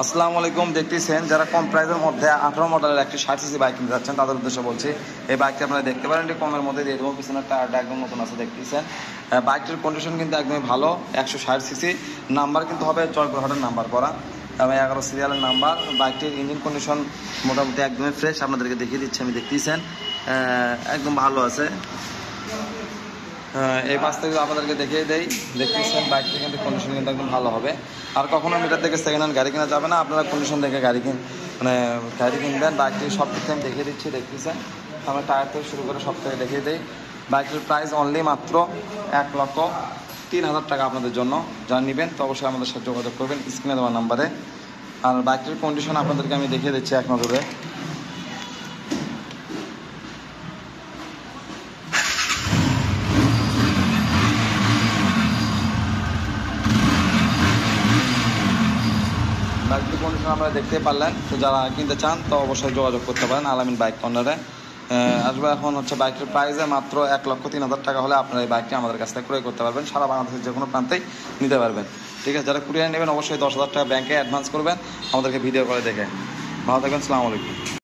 আসসালামু আলাইকুম। দেখতেছেন যারা কম প্রাইসের মধ্যে 18 মডেলের একটি 60 সিসি বাইক কিনতে যাচ্ছেন তাদের উদ্দেশ্যে বলছি, এই বাইকটি আপনারা দেখতে পারেন, এটি কমের মধ্যে দিয়ে দেবো। পিছনের টায়ারটা একদম নতুন আছে দেখতেছেন। বাইকটির কন্ডিশন কিন্তু একদমই ভালো। 160 সিসি, নাম্বার কিন্তু হবে জয়পুরহাটের নাম্বার করা এবং 11 সিরিয়ালের নাম্বার। বাইকটির ইঞ্জিন কন্ডিশন মোটামুটি একদমই ফ্রেশ, আপনাদেরকে দেখিয়ে দিচ্ছি। আমি দেখতেছেন একদম ভালো আছে। এই পাশ থেকে আপনাদেরকে দেখিয়ে দেই, দেখতেছেন বাইকটি কিন্তু কন্ডিশন কিন্তু একদম ভালো হবে। আর কখনো মিটার থেকে সেকেন্ড হ্যান্ড গাড়ি কেনা যাবে না, আপনারা কন্ডিশন দেখে গাড়ি কিনবেন। বাইকটি সব থেকে আমি দেখিয়ে দিচ্ছি, দেখতেছেন। আমরা টায়ার থেকে শুরু করে সব থেকে দেখিয়ে দিই। বাইকটির প্রাইস অনলি মাত্র 1,03,000 টাকা আপনাদের জন্য। যারা নেবেন তো অবশ্যই আমাদের সাথে যোগাযোগ করবেন স্ক্রিনে দেওয়া নাম্বারে। আর বাইকটির কন্ডিশন আপনাদেরকে আমি দেখিয়ে দিচ্ছি এক নজরে। বাইকটির কন্ডিশন আপনারা দেখতে পারলেন। তো যারা কিনতে চান তো অবশ্যই যোগাযোগ করতে পারেন আলামিন বাইক কর্নারে। আসবে এখন হচ্ছে বাইকটির প্রাইসে মাত্র 1,03,000 টাকা হলে আপনারা এই বাইকটি আমাদের কাছ থেকে ক্রয় করতে পারবেন। সারা বাংলাদেশের যে কোনো প্রান্তেই নিতে পারবেন। ঠিক আছে, যারা কুরিয়ার নেবেন অবশ্যই 10,000 টাকা ব্যাংকে অ্যাডভান্স করবেন, আমাদেরকে ভিডিও করে দেখে। ভালো থাকবেন, আসসালামু আলাইকুম।